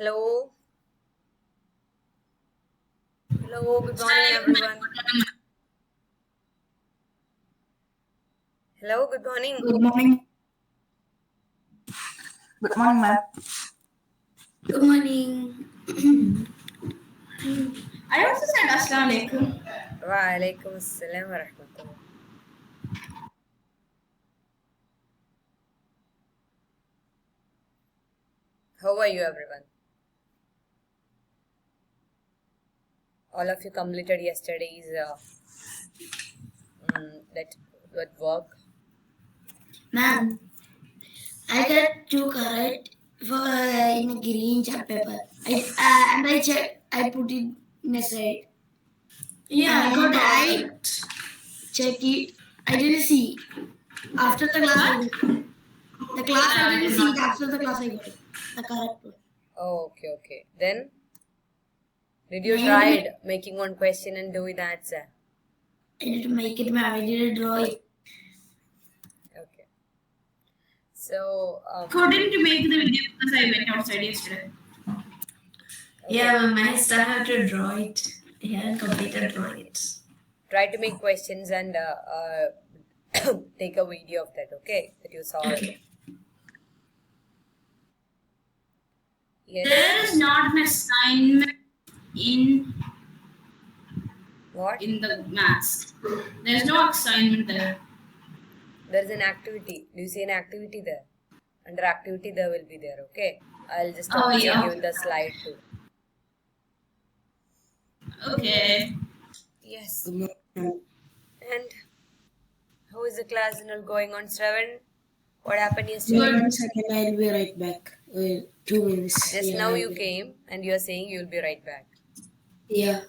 Hello, hello, good morning, everyone. Hello, good morning. Good morning. Good morning, ma'am. Good morning. I also said Assalamu alaikum. Wa alaikum assalam wa rahmatullah. How are you, everyone? All of you completed yesterday's that work. Ma'am, I got 2 correct for in a green chart paper. I checked. I put it in a side. Yeah, I got right. Check it. I didn't see. After the class, I didn't see it. After the class, I got it. The correct one. Oh, okay. Then, did you No. try making one question and do with answer? I didn't make it, ma'am. I didn't draw it. Okay. So, Couldn't make the video because I went outside yesterday. Yeah, ma'am. I still have to draw it. I haven't completed drawing it. try to make questions and take a video of that, okay? That you saw. Okay. Yes. There is not an assignment in What? the maths. There's no assignment there. There's an activity. Do you see an activity there? Under activity, there will be there, okay? I'll just send you the slide too. Okay. Yes. And how is the class going on, Shravan? What happened yesterday? 1 second, I'll be right back. 2 minutes. Just now you came and you're saying you'll be right back. Yeah.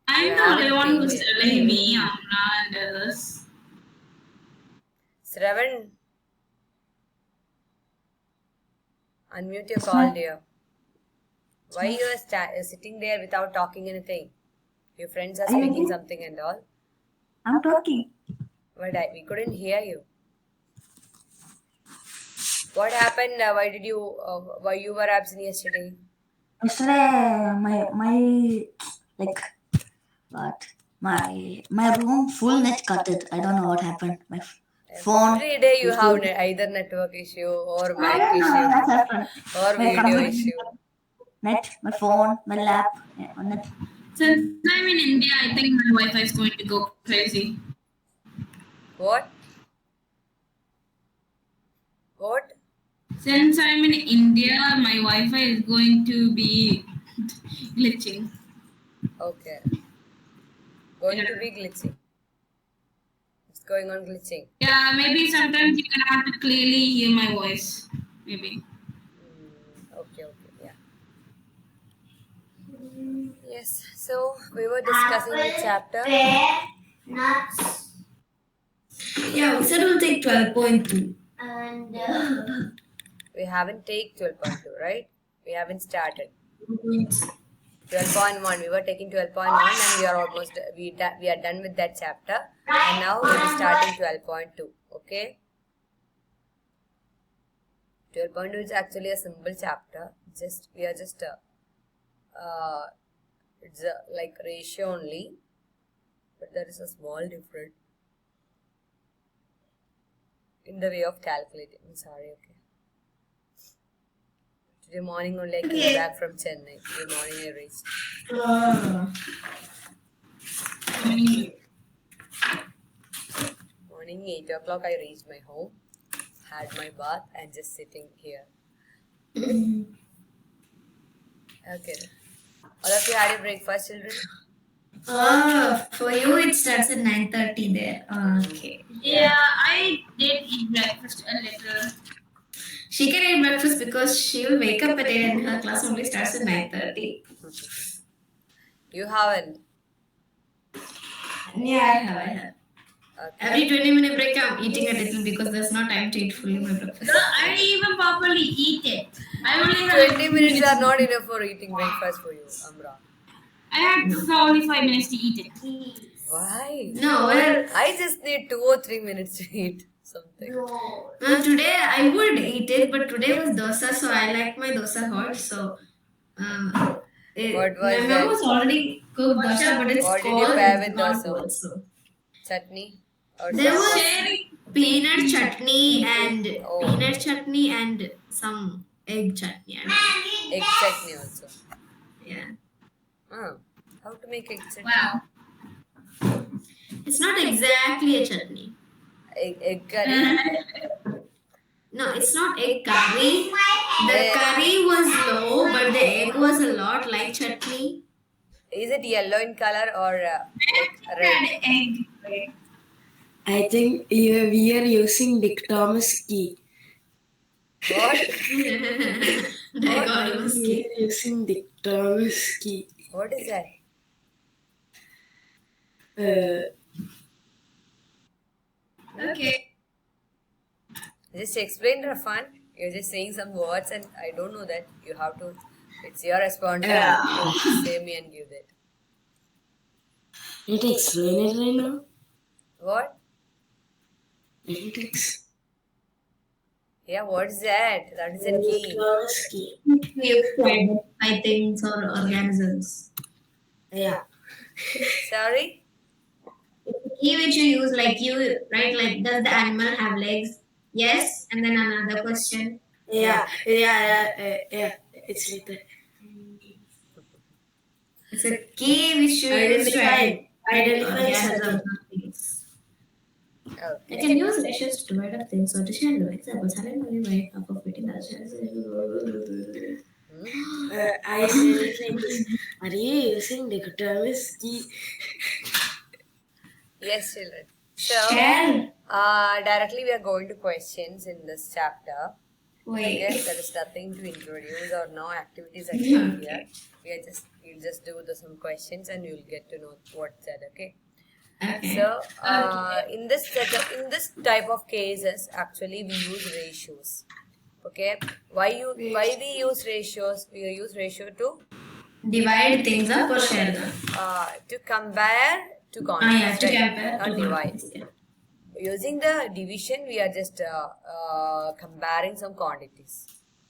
I'm the only one who's telling me, Amna and others. Shravan, unmute your call, dear. Why you are sitting there without talking anything? Your friends are speaking something and all. I'm talking. But we couldn't hear you. What happened? Why you were absent yesterday? Yesterday, my room full net cut it. I don't know what happened. My phone. Every day you have either network issue or mic issue That's happened. or My video computer, issue. net, my phone, my lap, net. Since I'm in India, I think my Wi-Fi is going to go crazy. What? Since I'm in India, my Wi-Fi is going to be glitching. Okay. Going to be glitching. It's going on glitching. Yeah, maybe sometimes you cannot clearly hear my voice. Maybe. Okay, yeah. Yes, so we were discussing the chapter. Nuts. Yeah, we said we'll take 12.2. And We haven't taken 12.2, right? We haven't started. 12.1. We were taking 12.1 and we are almost we are done with that chapter. And now we are starting 12.2. Okay. 12.2 is actually a simple chapter. It's like ratio only, but there is a small difference in the way of calculating. I'm sorry, okay. Today morning only I came back from Chennai. Today morning I reached. Morning 8 o'clock I reached my home, had my bath and just sitting here. Okay. All of you had your breakfast, children? For you it starts at 9:30 there. Okay. Yeah, I did eat breakfast a little. She can eat breakfast because she will wake up at 8 and her class only starts at 9:30. You haven't? Yeah, I have. Okay. Every 20-minute break I'm eating a little because there's no time to eat fully my breakfast. I didn't even properly eat it. I only had 20 minutes are not enough for eating breakfast for you, Amra. I had only 5 minutes to eat it. Why? No, well, I just need 2 or 3 minutes to eat. something. Today I would eat it, but today was dosa, so I like my dosa hot. So, What was my that? mom was already cooked dosa, but it's What did you cold. pair It's with not dosa? cold, so. Chutney or There was something? peanut chutney Oh. and some egg chutney. Egg chutney also. Yeah. How to make egg chutney? Wow. It's not exactly a chutney. Egg curry. No, it's not egg curry. The curry was low, but the egg was a lot like chutney. Is it yellow in color or like red? Egg. I think we are using Dick Thomas key. What? Dichotomous We key. are using Dick Thomas key. What is that? Okay. Just explain, Rafan. You're just saying some words and I don't know that. You have to, it's your responsibility to say me and give that. Let me explain it right now. What? Let me explain. Yeah, what is that? That is a key. Dick Thomas key. By things or organisms. Yeah. Sorry? It's a key which you use, like you, right? Like, does the animal have legs? Yes. And then another question. Yeah. It's like that. It's a key which you use to Identify organisms something. or things. Okay. I can use ratios to divide up things or to share them. Example, silent money by half of it in other shares. I said it like this. Are you using Dick Thomas key? Yes, children. So, Share. directly we are going to questions in this chapter. Wait. Okay, there is nothing to introduce or no activities actually here. We'll just do some questions and you'll get to know what's that. Okay. Okay. So, in this type of cases, actually we use ratios. Okay. Why we use ratios? We use ratio to Divide things up or share them. to compare to Yeah, quantities, to right? compare. Not to divide. quantities, yeah. Using the division, we are just comparing some quantities.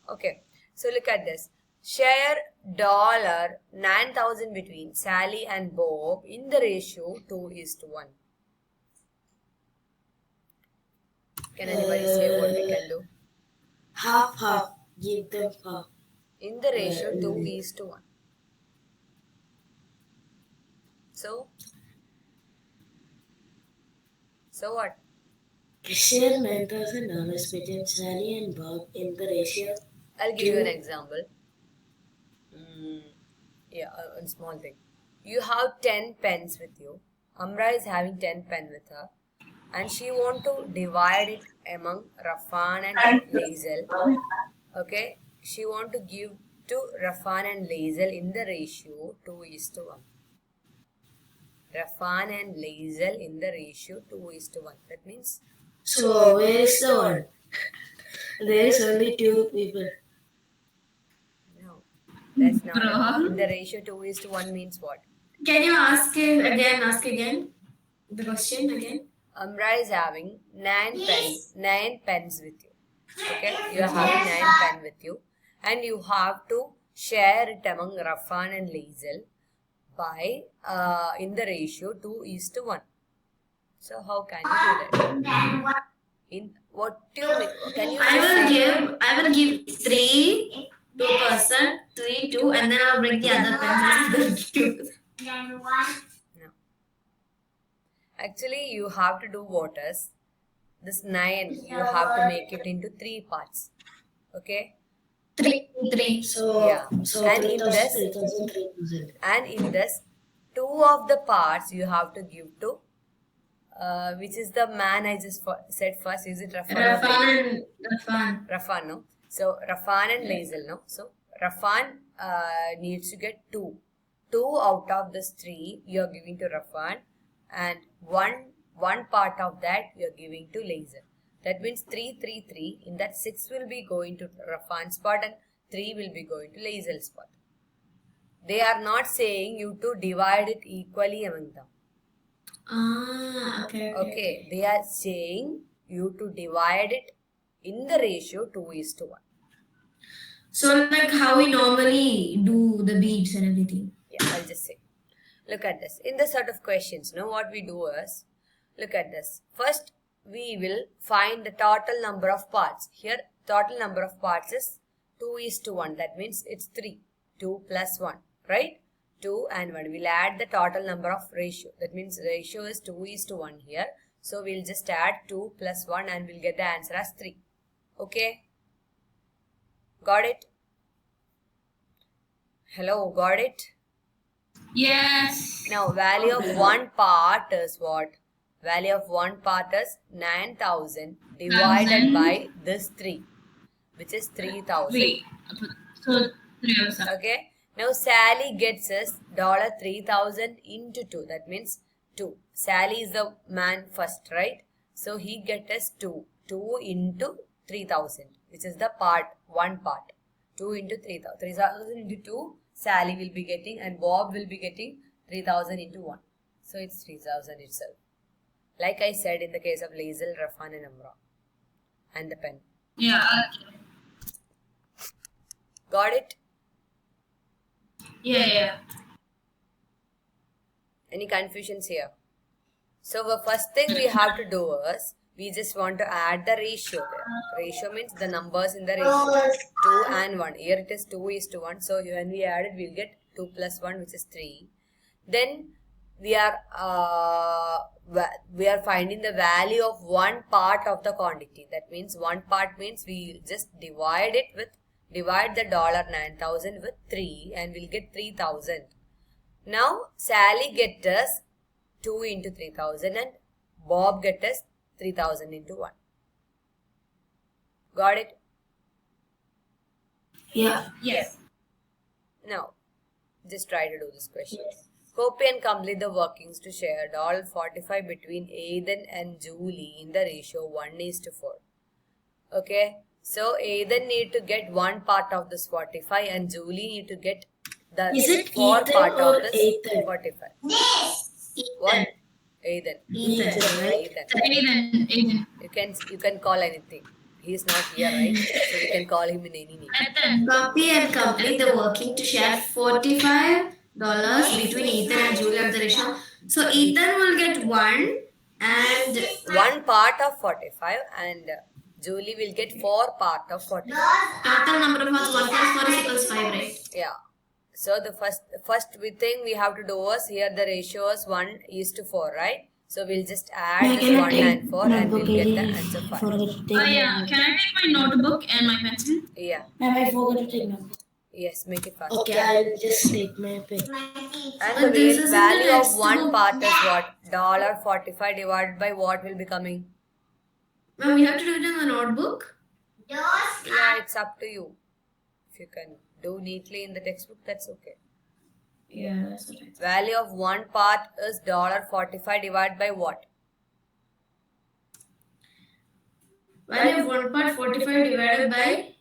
Okay, so look at this. Share $9,000 between Sally and Bob in the ratio 2:1. Can anybody say what we can do? Half. Give them half. In the ratio 2:1. So what? Share $9,000 between Sally and Bob in the ratio. I'll give you an example. A small thing. You have 10 pens with you. Amra is having 10 pens with her. And she want to divide it among Rafan and Lazel. Okay? She want to give to Rafan and Lazel in the ratio 2:1. Rafan and Lazel in the ratio 2:1. That means... So where is the one? There is only 2 people. No. That's not. In the ratio 2:1 means what? Can you ask again? The question again? Amra is having 9 pens with you. Okay, you are having 9 pens with you, and you have to share it among Rafan and Lazel by in the ratio 2:1. So how can you do that? In what do you mean? Can you I will give 3 to person, 3, 2, and then I'll bring the other pencils. No. Actually, you have to do what is this 9. You have to make it into 3 parts. Okay. 3. So, Yeah. so And in 3,000, this- 3,000. And in this, 2 of the parts you have to give to, which is the man I just said first. Is it Rafan? Rafan. Rafan, no? So, Rafan and Lazel, no? So, Rafan needs to get 2. 2 out of this 3 you are giving to Rafan, and one part of that you are giving to Lazel. That means 3, 3, 3. In that 6 will be going to Rafan's part and 3 will be going to Lazel's part. They are not saying you to divide it equally among them. Okay. Okay, they are saying you to divide it in the ratio 2:1. So like how we normally do the beads and everything. Yeah, I'll just say. Look at this. In this sort of questions, what we do is, look at this. First, we will find the total number of parts. Here, total number of parts is 2:1. That means it's 3. 2 plus 1, right? 2 and 1. We'll add the total number of ratio. That means the ratio is 2:1 here. So, we'll just add 2 plus 1 and we'll get the answer as 3. Okay? Got it? Hello, got it? Yes. Now, value of one part is what? Value of one part is 9,000 divided by this 3, which is 3,000. 3. So 3 of us. Okay. Now, Sally gets us $3,000 into 2. That means 2. Sally is the man first, right? So, he gets us 2. 2 into 3,000, which is the part, one part. 2 into 3,000. 3,000 into 2, Sally will be getting, and Bob will be getting 3,000 into 1. So, it's 3,000 itself. Like I said in the case of Lazel, Rafan and Amra. And the pen. Yeah. Got it? Yeah. Any confusions here? So, the first thing we have to do is, we just want to add the ratio there. Ratio means the numbers in the ratio. 2 and 1. Here it is 2:1. So, when we add it, we'll get 2 plus 1, which is 3. Then, we are finding the value of one part of the quantity. That means one part means we just divide the $9,000 with 3 and we'll get 3,000. Now, Sally gets us 2 into 3,000 and Bob gets us 3,000 into 1. Got it? Yeah. Yes. Now, just try to do this question. Copy and complete the workings to share $45 between Aidan and Julie in the ratio 1:4. Okay? So, Aidan need to get one part of this 45 and Julie need to get the Is it 4 Ethan part or of this Ethan? 45. Ethan. What? Aidan. Ethan, right? Aidan. You can call anything. He is not here, right? So you can call him in any name. Copy and complete the working to share $45 between Ethan and Julie at the ratio. So Ethan will get 1 and One part of 45 and Julie will get 4 part of 45. total number of parts 1 plus 4 is equals 5, right? Yeah. So the first thing we have to do is here the ratio is 1:4, right? So we'll just add this 1 and 4 and we'll get the answer 5. Yeah. Can I take my notebook and my pencil? Yeah. Ma'am, I forgot to take notebook. Yes, make it fast. Okay, I'll just take my pen. And But the this is value the of one next part is what? $45 divided by what will be coming? Ma'am, we have to do it in the notebook? Yeah, it's up to you. If you can do neatly in the textbook, that's okay. Yeah, that's what I thought. Value of one part is $45 divided by what? Value of 1 part 45 divided by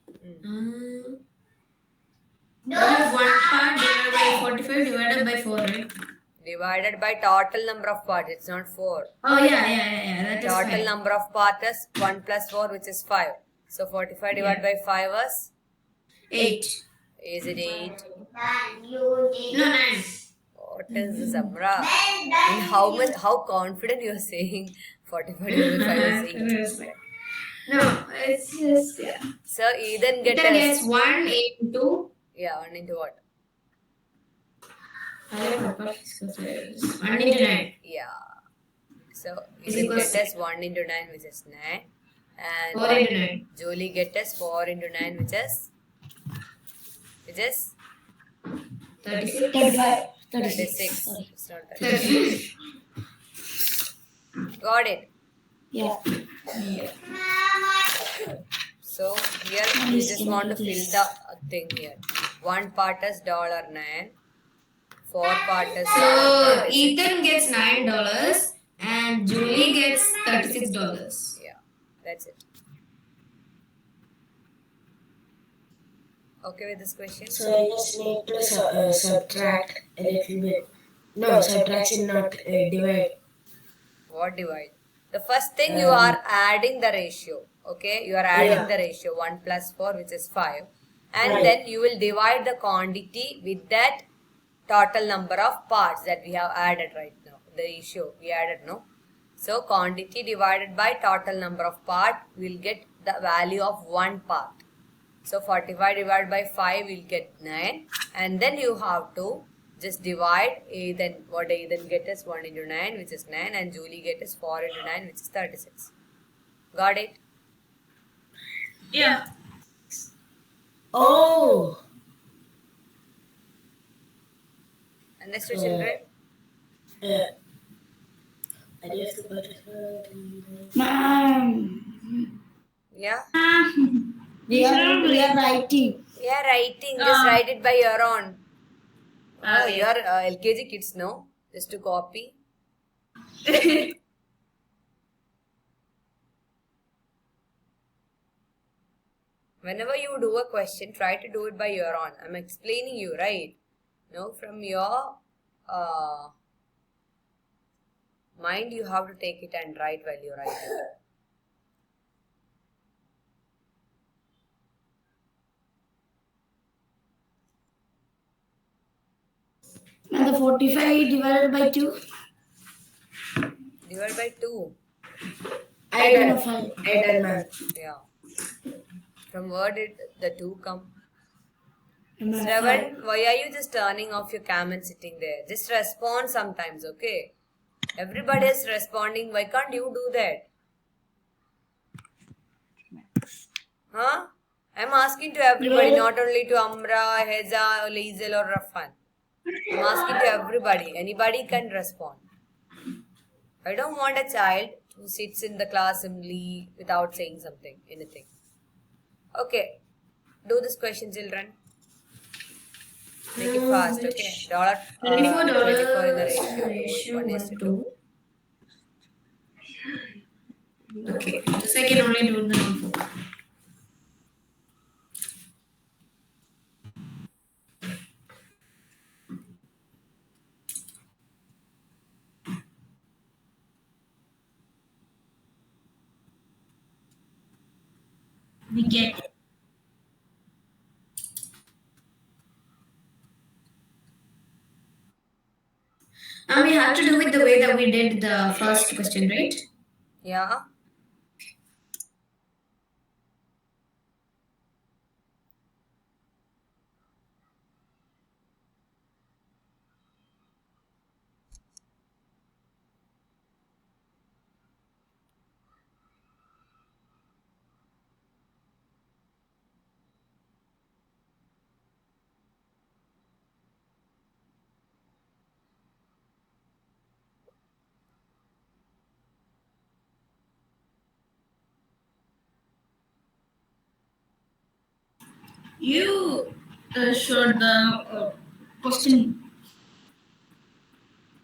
value of 1 part divided by 45 divided by 4, right? Divided by total number of parts. It's not 4. Oh yeah. That is Total fine. number of parts is 1 plus 4, which is 5. So 45 divided by 5 is? 8. Is it 8? No, 9. What is this, Amra? And how confident you are saying 45 divided by 5 is 8? No, it's just yeah. So Ethan Ethan gets 1 into Yeah, 1 into what? 1 into 9. Yeah. So Is Ethan equals gets us 1 into 9, which is 9. And 4 into 9. Julie gets us 4 into 9, which is 36. 35. 36. It's not 36. 36. Got it. Yeah. So here we just want to fill the thing here. One part is $9. 4 part is So Ethan gets $9 and Julie gets $36. yeah, that's it. Okay with this question? So I just need to subtract a little bit. No, subtraction, not divide. What divide? The first thing you are adding the ratio. Okay, you are adding the ratio 1 plus 4, which is 5, and then you will divide the quantity with that total number of parts that we have added right now. The ratio we added, no? So quantity divided by total number of part, will get the value of one part. So 45 divided by 5 will get 9, and then you have to just divide. Then what Ethan get is 1 into 9, which is 9, and Julie get is 4 into 9, which is 36. Got it? Yeah. Oh. Understood, children? Yeah. Ma'am. Yeah? We are writing. We are writing. Just write it by your own. Oh, you are LKG kids, no? Just to copy. Whenever you do a question, try to do it by your own. I'm explaining you, right? No, from your mind, you have to take it and write while you write it. And the 45 divided by 2. Divide by 2. I don't know 5. Yeah. From where did the 2 come? Number Shravan, why are you just turning off your cam and sitting there? Just respond sometimes, okay? Everybody is responding. Why can't you do that? Huh? I'm asking to everybody, not only to Amra, Heza, Lizel or Rafan. I'm asking to everybody. Anybody can respond. I don't want a child who sits in the class assembly without saying something, anything. Okay. Do this question, children. Make it fast, okay? $24 in the ratio. 1:2. Okay. So I can only do the number. We get. And we have to do it the way that we did the first question, right? Yeah. You showed the question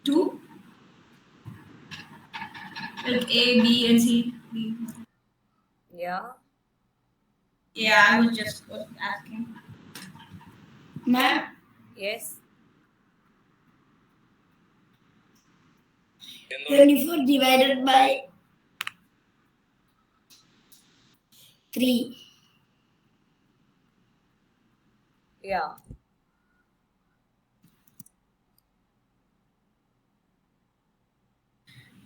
2, like A, B, and C. D. Yeah. Yeah, I was just asking. Ma'am, Yes. 24 divided by 3. Yeah.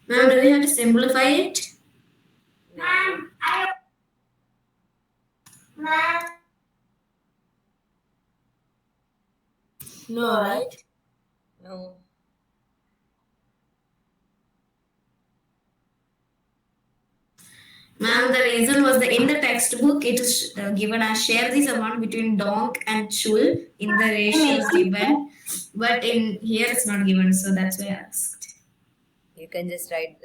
Ma'am, do we have to simplify it? No, right? No. Ma'am, the reason was that in the textbook it is given as share this amount between donk and chul in the ratios given, but in here it's not given, so that's why I asked. You can just write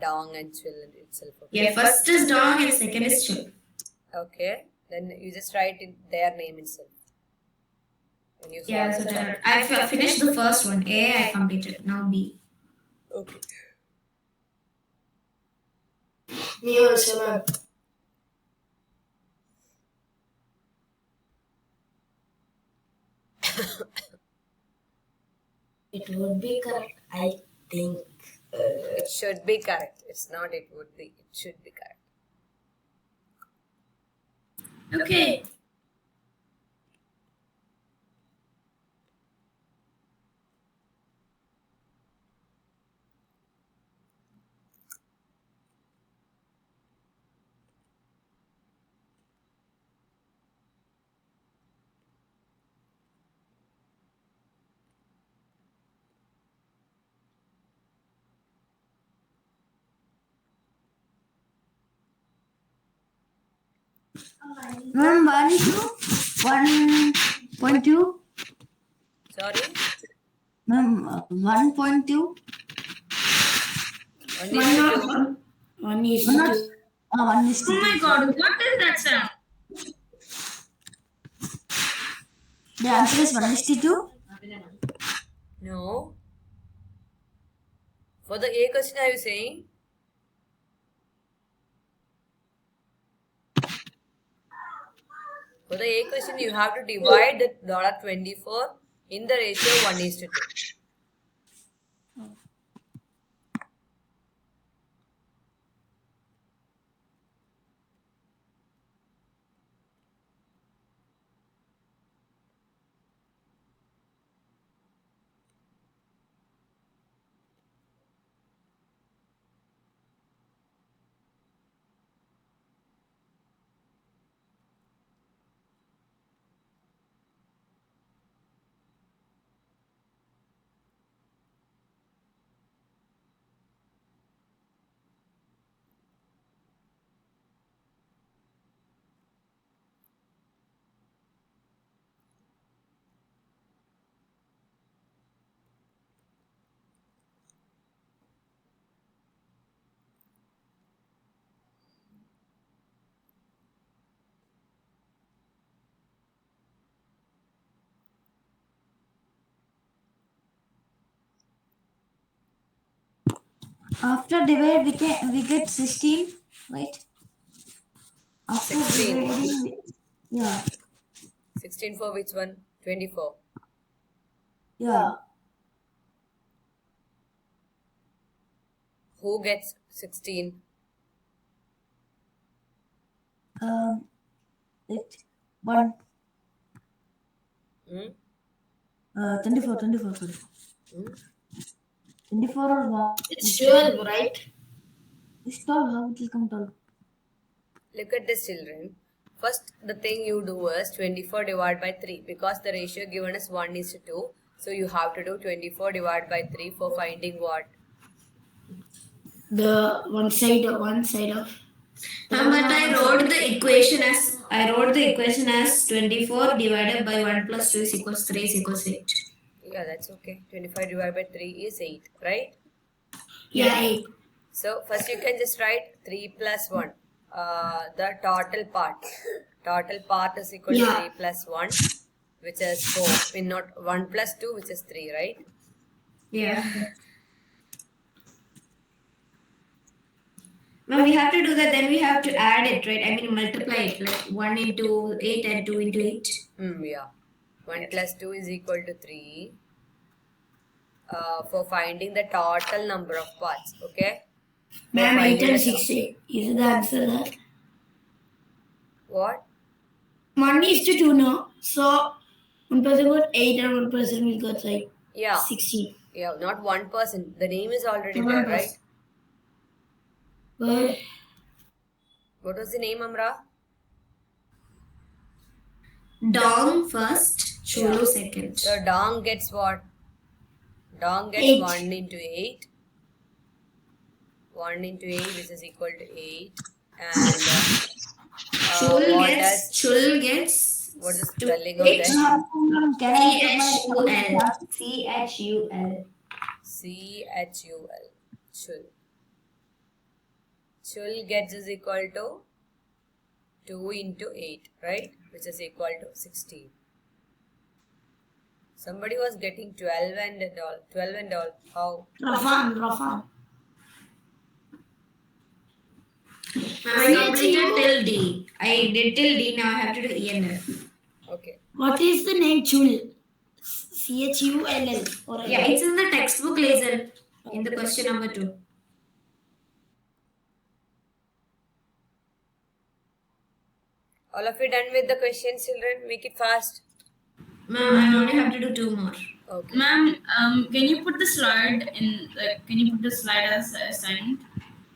dong and chul itself. Okay? Yeah, first is donk and second is chul. Okay. Then you just write in their name itself. When you Yeah, solve so it. that I finished the first one. A I completed. Now B. Okay. Me also, ma'am. It would be correct, I think. It should be correct. It's not, it would be. It should be correct. Okay. Ma'am, 1 is to 1.2. Sorry? Ma'am, 1.2. 1 is to 2. 1 is Not, to 1 is to Oh my 2. god, what is that sound? The answer is 1 is to 2. No. For the A question, are you saying? For the A question, you have to divide the $24 in the ratio 1 is to 2. After divide, we get 16, right? After 16. dividing, yeah, 16 for which one? 24. yeah. Who gets 16? It 1, Hmm? 24, sorry. 24 or 1. it's 12, right? It's 12, how it will come 12? Look at this, children. First, the thing you do is 24 divided by 3 because the ratio given is 1 is to 2. So you have to do 24 divided by 3 for finding what? The one side of. But I wrote the equation as 24 divided by 1 plus 2 is equals 3 is equals 8. Yeah, that's okay. 25 divided by 3 is 8, right? Yeah, 8. So first you can just write 3 plus 1. The total part. Total part is equal to Yeah. 3 plus 1, which is 4. I mean, not 1 plus 2, which is 3, right? Yeah. Now we have to do that, then we have to add it, right? I mean, multiply it, like 1 into 8 and 2 into 8. Yeah. 1 plus 2 is equal to 3. For finding the total number of parts, okay? Ma'am, 8 finding and the 60. Is the answer that? What? 1 is to 2, no? So, one person got 8 and one person will get like Yeah. 16. Yeah, not 1%. The name is already One there, person. right? But What was the name, Amra? Dong first, Cholu second. So Dong gets what? Dong gets 8. 1 into 8. 1 into 8, which is equal to 8. And Chul gets what is the spelling of H. that? Can I CHUL. CHUL. CHUL. Chul. Chul gets is equal to 2 into 8, right? Which is equal to 16. Somebody was getting 12 and all. 12 and all. How? Rafan. I completed till D. I did till D, now I have to do E and F. Okay. What is the name Chul? CHULL or Yeah, it's in the textbook lesson. in the question number 2. All of you done with the questions, children? Make it fast. Ma'am, I only have to do 2 more. Okay. Ma'am, can you put the slide in? Can you put the slide as assignment?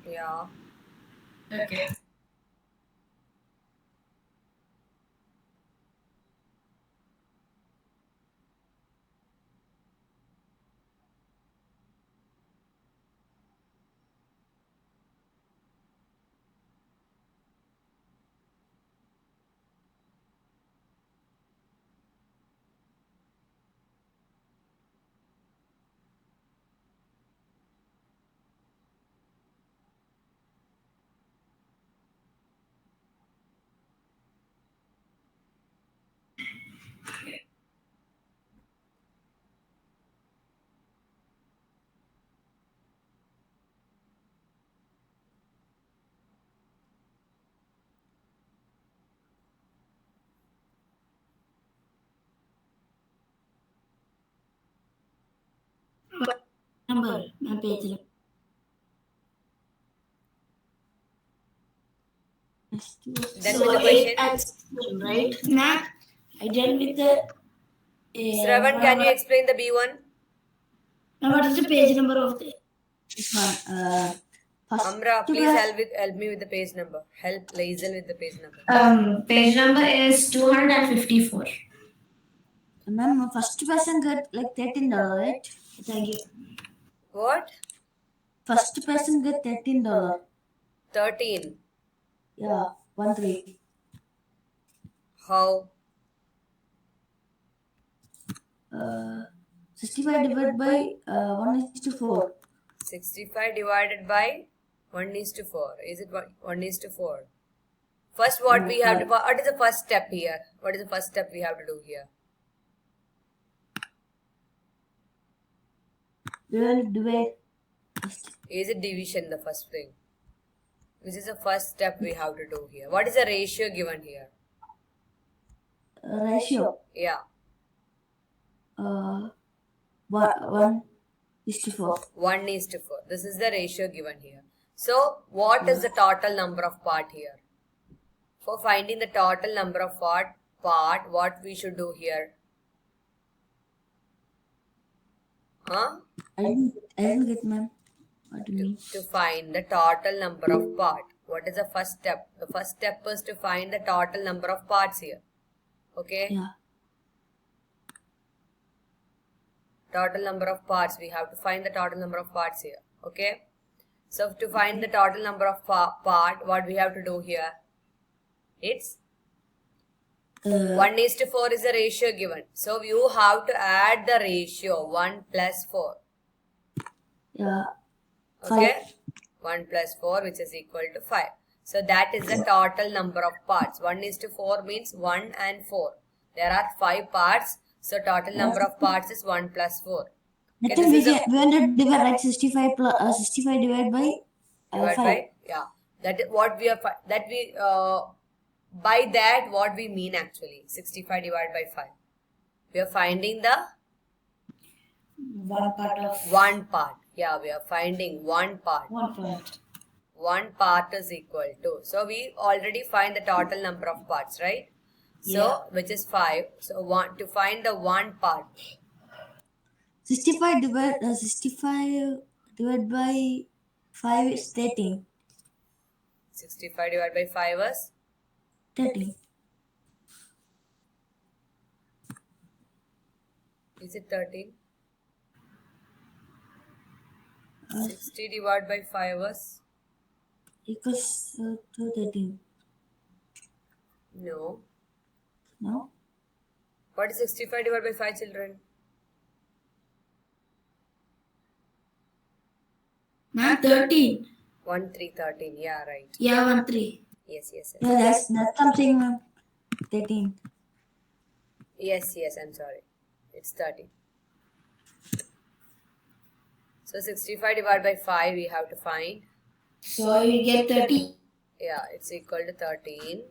Yeah. Okay. Number, my page. Then So with the 8 question. and 16, right? Ma'am, I done with the. Shravan, can you explain the B1? Now, what is the page number of the? This one. First Amra, please question- help me with the page number. Help Lazel with the page number. Page number is 254. Ma'am, first person get like $13, right? Thank you. What? First person get $13. 13. Yeah, 1-3. How? 65 divided by 1:4. 65 divided by 1:4. Is it 1:4? First, what we have to. What is the first step here? What is the first step we have to do here? We will divide. Is it division the first thing? Which is the first step we have to do here. What is the ratio given here? Ratio. Yeah. 1:4. 1:4. This is the ratio given here. So, what is the total number of part here? For finding the total number of part, what we should do here? Huh? I didn't get, ma'am. What do you mean? To find the total number of part. What is the first step? The first step is to find the total number of parts here. Okay? Yeah. Total number of parts. We have to find the total number of parts here. Okay? So, to find the total number of part, what we have to do here? It's 1:4 is the ratio given. So, you have to add the ratio 1 plus 4. Yeah. Okay? 1 plus 4 which is equal to 5. So, that is the total number of parts. 1:4 means 1 and 4. There are 5 parts. So, total number of parts is 1 plus 4. That Okay, time this we is a- want to divide like 65 divided by Divide 5. by, yeah. That is what we are, by that what we mean actually. 65 divided by 5. We are finding the One part of one part. Yeah, we are finding one part. 1 part. One part is equal to. So we already find the total number of parts, right? So which is 5. So to find the one part. 65 divided by 5 is 13. 65 divided by 5 is 13. Is it 13? 60 divided by 5 is Equals to 13. no. No? What is 65 divided by 5, children? Ma'am, 13. 1, 3, 13. Yeah, right. Yeah, 1, 3. Yes, yes, yes. Yeah, that's something, ma'am. 13. Yes, yes, I'm sorry. It's 13. So 65 divided by 5 we have to find. So you get 30. Yeah, it's equal to 13.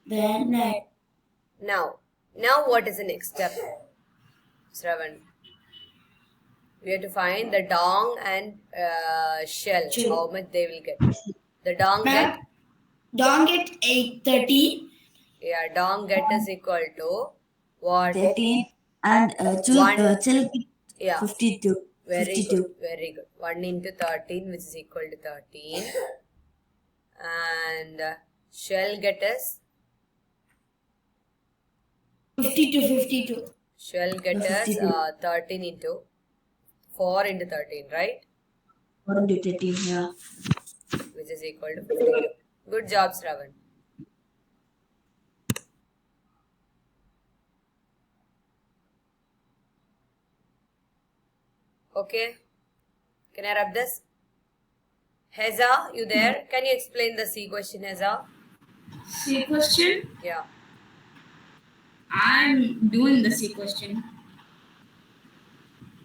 Then Now what is the next step? Shravan. We have to find the dong and shell. How much they will get? The dong Ma'am, get. Dong get 830. Yeah, dong get is equal to what? 13 and One. chill Yeah. 52. Very 52. good. Very good. 1 into 13, which is equal to 13. And shell get us. 50 to 52. Shell get us 13 into 4 into 13, right? 4 into 13, yeah. Which is equal to 52. Good job, Shravan. Okay. Can I rub this? Heza, you there? Can you explain the C question, Heza? C question. Yeah. I'm doing the C question.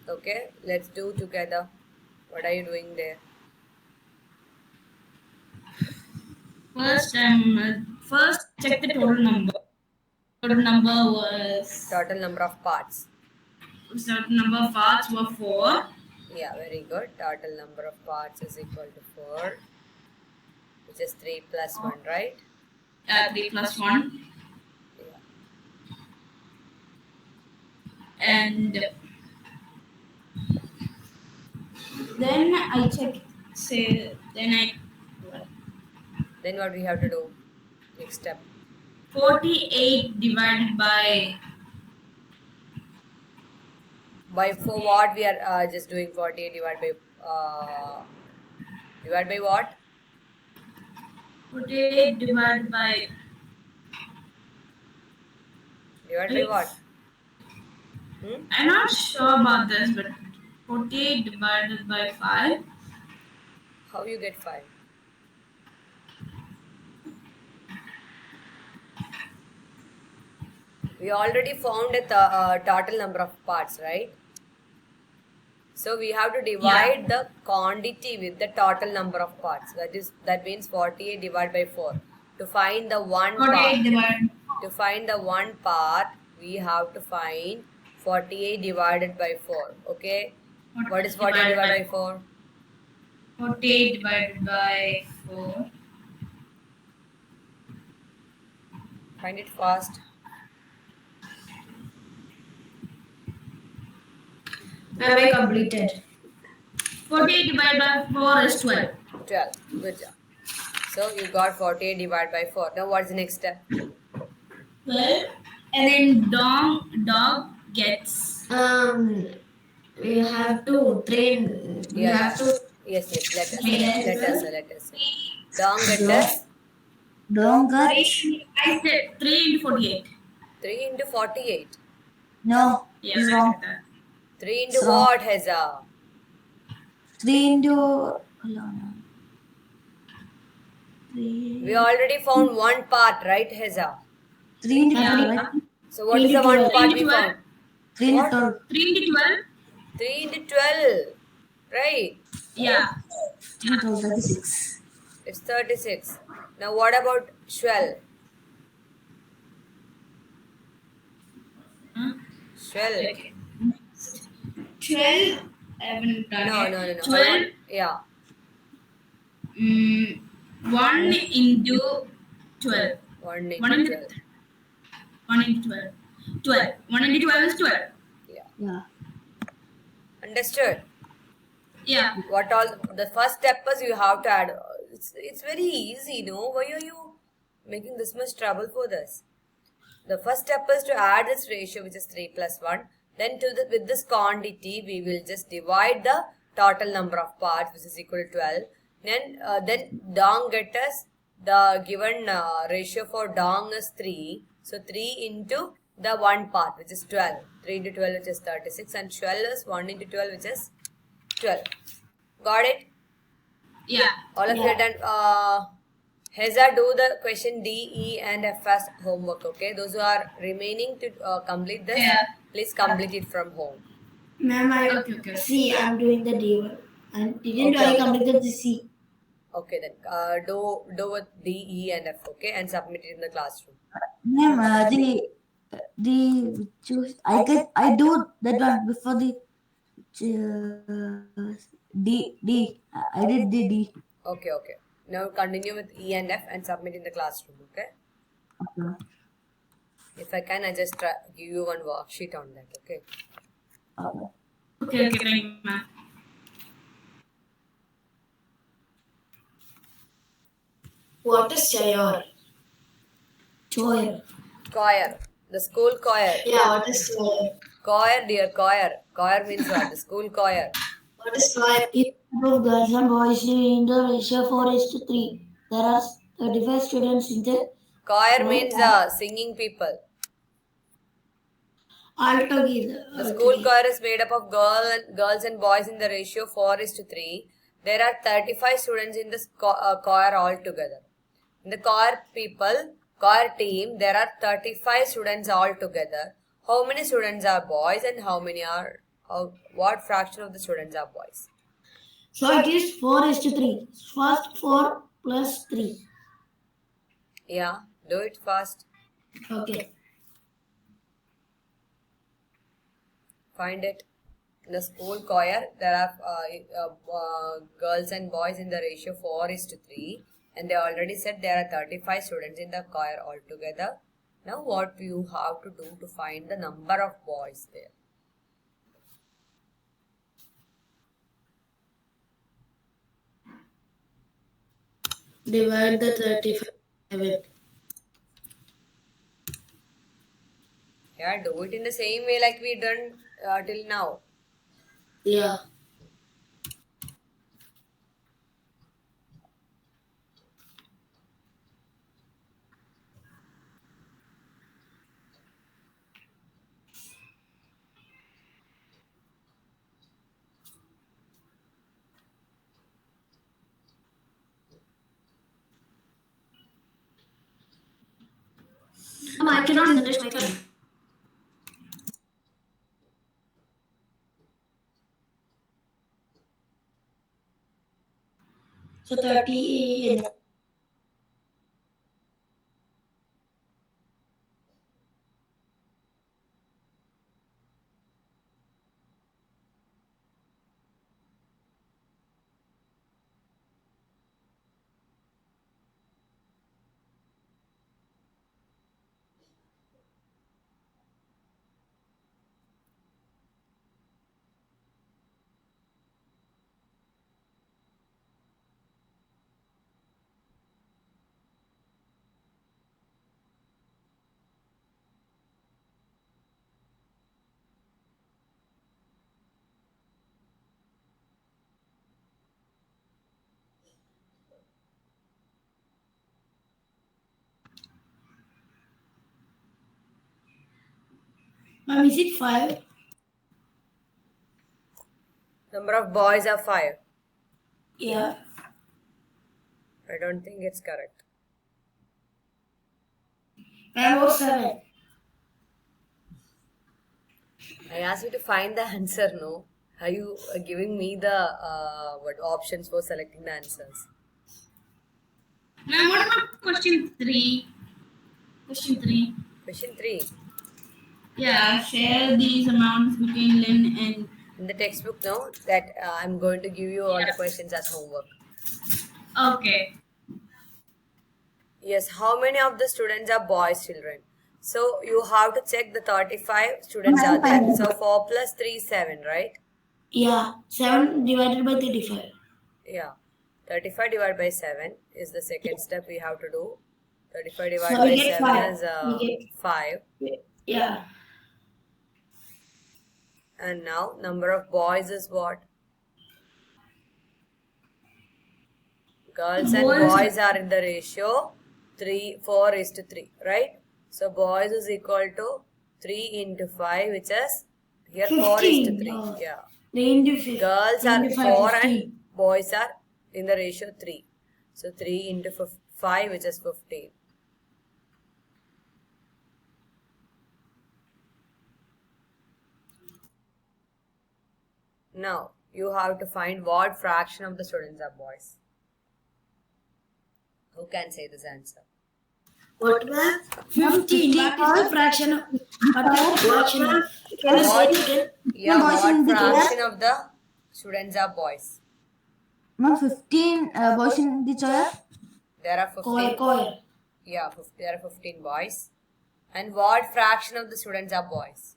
Okay. Let's do together. What are you doing there? First check the total number. Total number was Total number of parts. total number of parts were 4. Yeah, very good. Total number of parts is equal to 4, which is 3 plus 1, right? 3 plus 1. Yeah. And then I check. Then what we have to do? Next step. 48 divided by For what we are just doing 48 divide by what? 48 divided by Divide by what? I'm not sure about this, but 48 divided by 5. How you get 5? We already found a total number of parts, right? So we have to divide the quantity with the total number of parts. That means 48 divided by 4. To find the one 48 part, divided to find the one part, we have to find 48 divided by 4. Okay? What is 48 divided by 4? 48 divided by 4. Find it fast. Have I completed? 48 divided by 4 is 12. 12. Good job. So you got 48 divided by 4. Now what's the next step? 12. And then dog gets. We have to train. We Yeah. have to. Yes. Let us. Dong get us Don't get. I said 3 into 48. 3 into 48. No, Yeah, it's I wrong. said that. 3 into So- what, Heza? 3 into. Hold on. 3, We already found one part, right, Heza? 3 into Yeah. 12, right? So what is the one part we 12. found? 3 into What? 12. 3 into 12? 3 into 12. Right. Yeah. 3 into 12, 36. It's 36. Now what about Shwell? Huh? Shwell. Okay. 12. I haven't done No. it. 12. 12. Yeah. 1 into 12. 1 1 into into 12. 1 into 12. 12. 1 into 12 is 12. Yeah. Understood? Yeah. What all the first step is you have to add. It's very easy, no? Why are you making this much trouble for this? The first step is to add this ratio, which is 3 plus 1. Then with this quantity, we will just divide the total number of parts, which is equal to 12. Then dong get us the given ratio for dong is 3. So 3 into the one part, which is 12. 3 into 12, which is 36. And 12 is 1 into 12, which is 12. Got it? Yeah. All of you are done. Heza, do the question D, E and F as homework, okay? Those who are remaining to complete this, Yeah. please complete it from home. Ma'am, Okay. see, I'm doing the D one. And didn't Okay. I completed the C? Okay then. Do with D, E and F, okay? And submit it in the classroom. Ma'am, I do that one before the D. I did the D. Okay, okay. Now continue with E and F and submit in the classroom, okay? Okay. If I can, I just give you one worksheet on that, okay? Okay. Okay, thank you, ma'am. What is choir? Choir. Choir. The school choir. Yeah, what is choir? Choir, dear, choir. Choir means what? The school choir. What is choir? If of girls and boys in the ratio 4:3. There are 35 students in the Choir means singing people. altogether. The school choir is made up of girls and boys in the ratio 4:3. There are 35 students in this choir altogether. In the choir team, there are 35 students altogether. How many students are boys and what fraction of the students are boys? So it is 4:3. First 4 plus 3. Yeah, do it fast. Okay. Find it. In the school choir, there are girls and boys in the ratio 4:3, and they already said there are 35 students in the choir altogether. Now, what you have to do to find the number of boys there? Divide the 35 by 7. Yeah, do it in the same way like we done till now. Yeah. I cannot finish my turn. So 30. Ma'am, is it 5? Number of boys are 5. Yeah. I don't think it's correct. Ma'am, or 7? I asked you to find the answer, no? Are you giving me the options for selecting the answers? Ma'am, what about question 3? Question 3. Question 3. Yeah, share these amounts between Lynn and. In the textbook, no? That I'm going to give you all the questions as homework. Okay. Yes, how many of the students are boys children? So you have to check the 35 students are there. So 4 plus 3 is 7, right? Yeah. 7 divided by 35. Yeah. 35 divided by 7 is the second step we have to do. 35 divided So we by get 7 5. is We get 5. Yeah. And now number of boys is what? Girls and boys are in the ratio 4:3, right? So boys is equal to 3 into 5, which is here 15. 4:3. Yeah. 3 into 15. Girls are 5, 4 15. and boys are in the ratio 3. So 3 into 5, which is 15. Now, you have to find what fraction of the students are boys. Who can say this answer? What, ma'am? 15. What is the fraction of? What is the fraction of? Can you say it again? Yeah, boys in what the chair. fraction of the students are boys? Ma'am, 15 boys in the chair. There are 15. Choir. Yeah, there are 15 boys. And what fraction of the students are boys?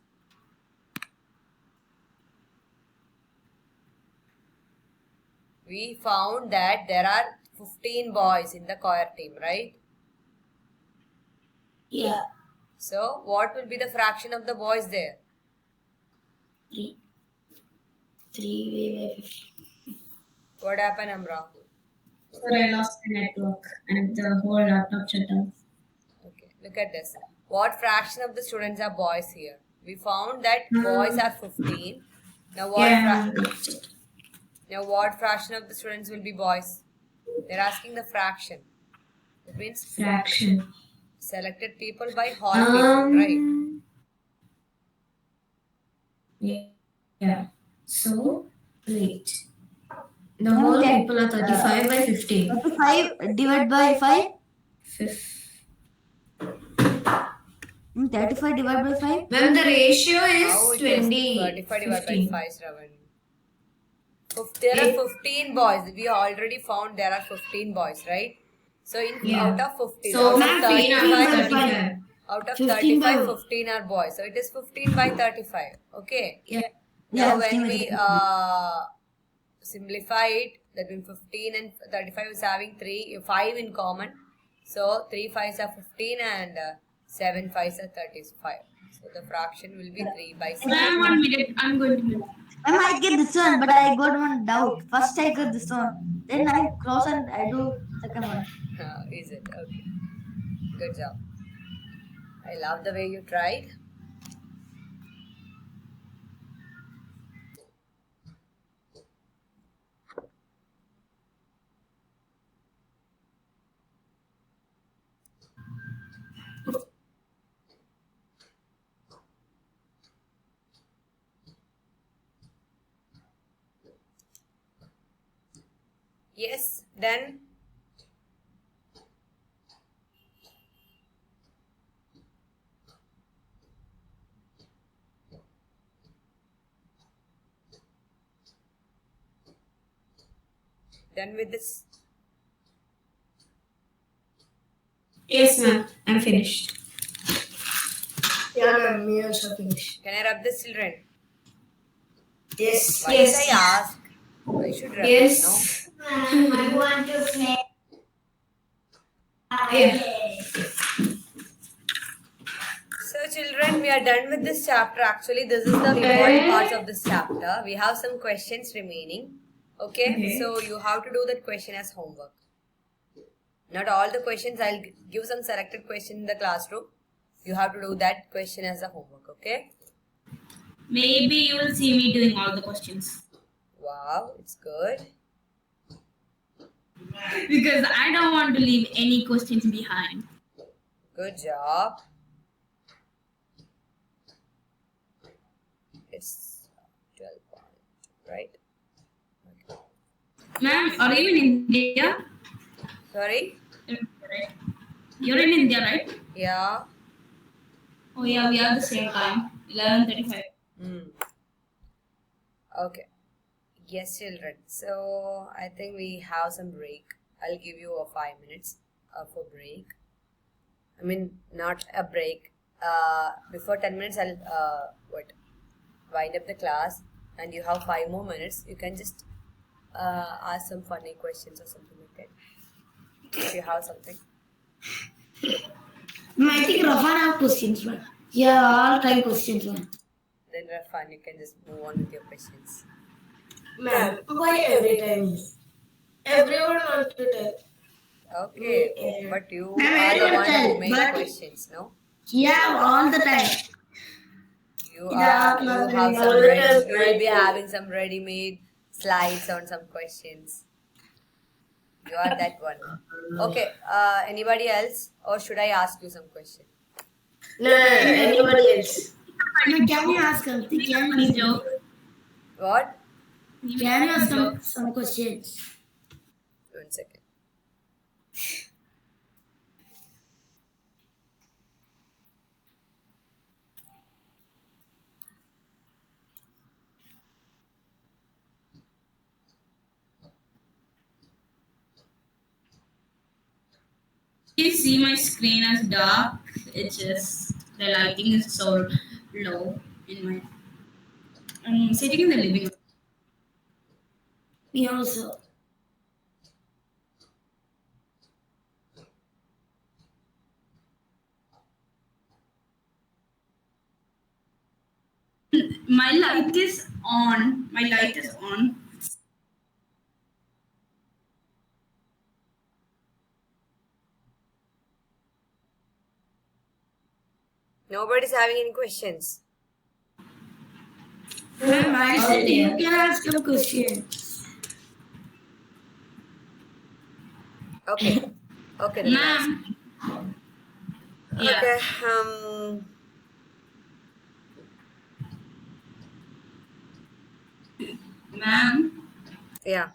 We found that there are 15 boys in the choir team, right? Yeah. So, what will be the fraction of the boys there? 3. 3 by 15. What happened, Amra? Sorry, I lost the network and the whole laptop shut down. Okay, look at this. What fraction of the students are boys here? We found that boys are 15. Now, what fraction of the students will be boys? They're asking the fraction. It means Fraction. selected people by whole people, right? Yeah. So, wait. The whole people are 35 by 15. 35 divided by 5. Fif- 35 divided by 5. When the ratio How is it is 20. 35 divided by 15. 5, Shravan. There are 15 boys. We already found there are 15 boys, right? So out of 15, So, out of 35. out of 15 by 35, 15 are boys. So it is 15 by 35. Okay. Yeah. Now Yeah, when 15 by we 35. simplify it, that means 15 and 35 is having 5 in common. So 3 5s are 15 and 7 5s are 35. So the fraction will be 3 by 6. Ma'am, 1 minute. I'm going to move. I might get this one, but I got one doubt. First I got this one, then I cross and I do second one. Is it? Okay. Good job. I love the way you tried. Yes, then done with this. Yes, ma'am. I'm finished. Yeah, ma'am. We also finished. Can I rub this, children? Yes. Why did I ask? I should rub Yes. it, no? I want to play. So children, we are done with this chapter. Actually, this is the important parts of this chapter. We have some questions remaining. Okay? So you have to do that question as homework. Not all the questions. I'll give some selected questions in the classroom. You have to do that question as a homework. Okay? Maybe you will see me doing all the questions. Wow, it's good. Because I don't want to leave any questions behind. Good job. It's 12 point, right? Okay. Ma'am, are you in India? Sorry? You're in India, right? Yeah. Oh yeah, we are the same time. 11:35. Okay. Yes, children. So I think we have some break. I'll give you a 5 minutes for break. I mean, not a break. Before 10 minutes, I'll wind up the class, and you have 5 more minutes. You can just ask some funny questions or something like that. If you have something. I think Rafan have questions, ma'am. Yeah, all time questions, ma'am. Then Rafan, you can just move on with your questions. Ma'am, why every time? Everyone wants to tell. Okay, but you Ma'am, are the I one will who tell, makes but- questions, no? Yeah, all the time. You Yeah, have some all the ready, time. you will be having some ready-made slides on some questions. You are that one. Okay, anybody else, or should I ask you some question? No, anybody else. Can you ask something? Can Funny you joke. What? ask some questions? 1 second. you see my screen as dark? It's just the lighting is so low in my. I'm sitting in the living room. Me also. My light is on. My light is on. Nobody's having any questions. Ma'am, I Oh, said dear. you can ask some questions. Okay. Okay. Then ask. Ma'am. Yeah. Okay. Ma'am. Yeah.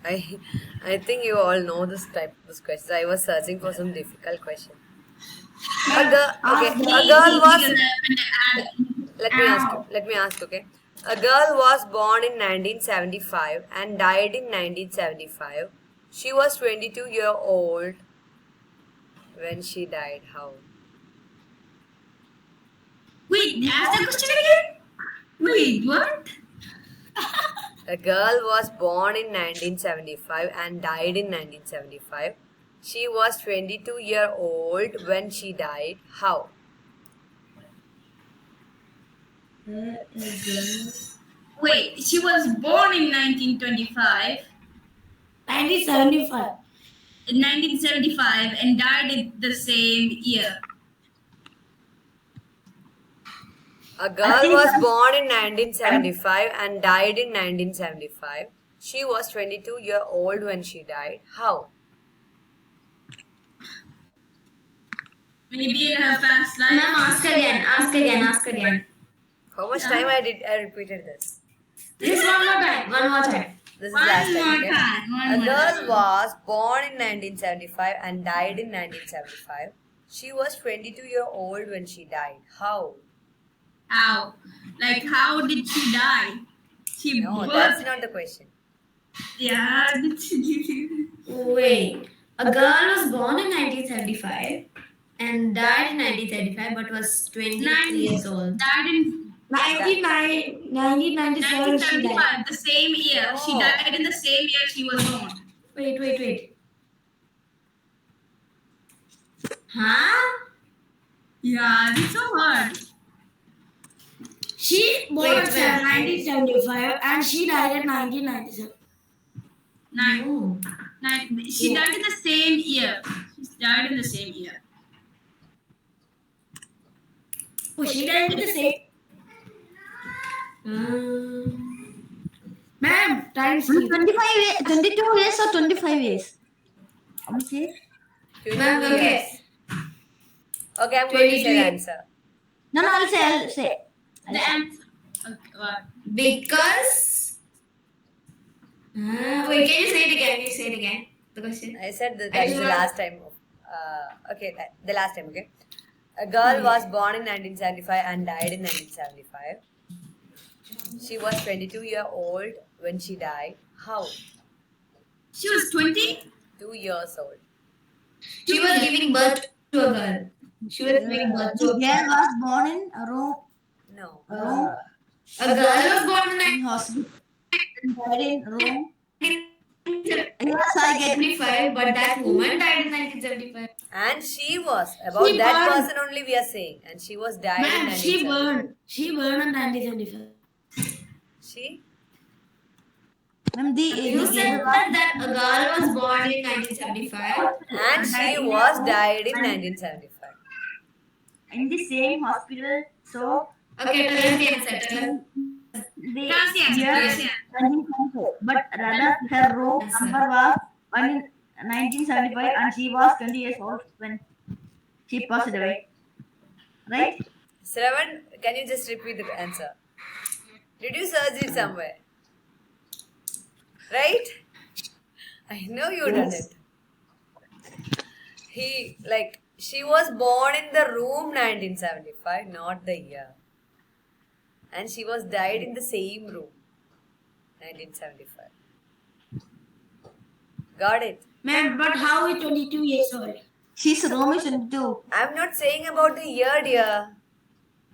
I think you all know this questions. I was searching for some difficult question. A girl. Okay. A girl was. Let me ask. Okay. A girl was born in 1975 and died in 1975. She was 22-year old when she died. How? Wait, ask the question again. Wait, what? A girl was born in 1975 and died in 1975. She was 22-year old when she died. How? Wait, she was born in 1925, 1975. in 1975 and died in the same year. A girl was born in 1975 and died in 1975. She was 22-year old when she died. How? Maybe in her past life. Ma'am, ask again. Ask again. Ask again. How much time I repeated this? Just one more time. One more time. This is One last time. more Okay? time. One A more girl time. was born in 1975 and died in 1975. She was 22-year old when she died. How? How? Like, how did she die? She No, birthed. that's not the question. Yeah, did she? Wait. A girl was born in 1975 and died in 1935 but was 23 years old. Died in 1997 she died. 1975, the same year. She No. died in the same year she was born. Wait. Huh? Yeah, it's so hard. She born Wait, in wait. 1975 and she died in 1997. No. She died in the same year. She died in the same year. Oh, she died in the same. Ma'am, time skip. 22 years or 25 years? How much years? 22 Ma'am, years. okay. Okay, I'm going to say the 22 answer. No, I'll say. The answer. Okay, what? Because. Wait, can you say it again? The question. I said that I that's do the not- last time. The last time, okay? A girl was born in 1975 and died in 1975. She was 22-year old when she died. How? She was 20? 2 years old. She was giving birth to a girl. She was giving birth to The a girl was born in Rome. No. A girl was born in In hospital. Died in Rome. 1975, but that woman died in 1975. And she was, about She that burned. person only we are saying. And she was died in Ma'am, she 1975. burned. She burned in 1975. She? Ma'am, You said that a girl was born in 1975. And she was died in 1975. in the same hospital. So Okay, tell us the answer. Tell us. the That's the answer. year That's the answer. 1974. But rather her Rome number was one in 1975 and she was 20 years old when she passed away. Right? Shravan, can you just repeat the answer? Did you search it somewhere? Right? I know you done it. She was born in the room 1975, not the year. And she was died in the same room, 1975. Got it. Ma'am, but how is 22 years old? She's room is 22. I'm not saying about the year, dear.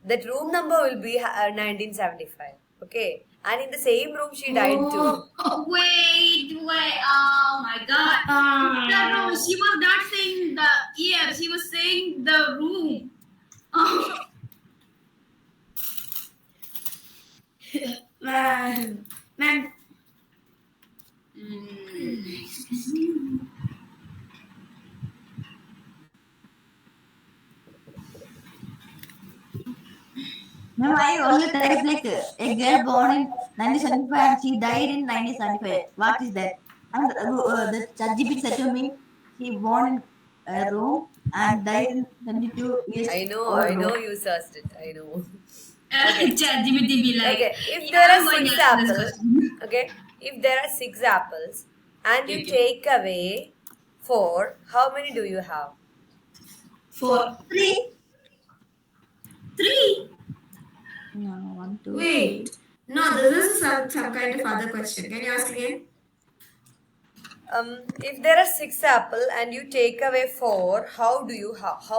That room number will be 1975. Okay. And in the same room she died too. Oh, wait. Oh my god. No, she was not saying the year. She was saying the room. Oh. Ma'am. No, I only type like a girl born in 1975 and she died in 1975. What is that? And the ChatGPT said to me, she born in a room and died in 22 years I know old. you searched it. I know. ChatGPT be like, Okay, if "Yeah, there I'm are going 6 to answer this apples, question." okay, if there are 6 apples and you Okay. take away 4, how many do you have? 4. 3. 3. No, 1, 2. Wait. No, this is some kind of other question. Can you ask again? If there are 6 apple and you take away 4, how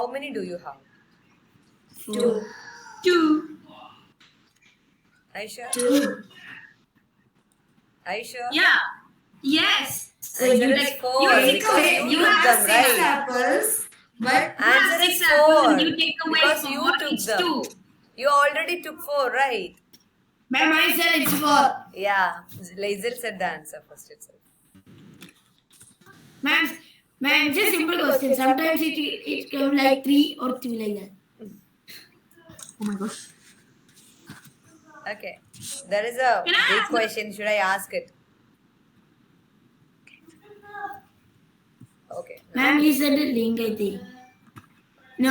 many do you have? 2. 2. Are you sure? 2. Are you sure? Yeah. Yes. So Answer you is take 4 you because Okay, you you took have them, 6 right? apples, but Answer is 6 apples 4 and you take away because 4. you took It's them. 2. You already took 4, right? Ma'am, I said it's 4. Yeah, Lazel said the answer first itself. Ma'am, it's a simple question. Sometimes it comes like 3 or 2 like that. Oh my gosh. Okay, there is a Can I big ask- question. Should I ask it? Okay. Ma'am, he said the link, I think. No.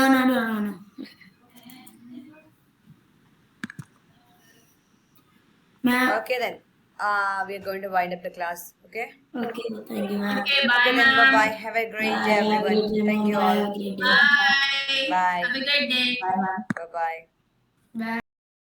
Ma'am. Okay then. We are going to wind up the class. Okay. Okay, thank you, ma'am. Okay, bye, Okay then. Bye ma'am. bye. Have a great Bye, day, have a everyone. great day, Thank you ma'am. all. Bye, have a great day. Bye. Bye. Have a great day. Bye, ma'am. Bye bye. Bye.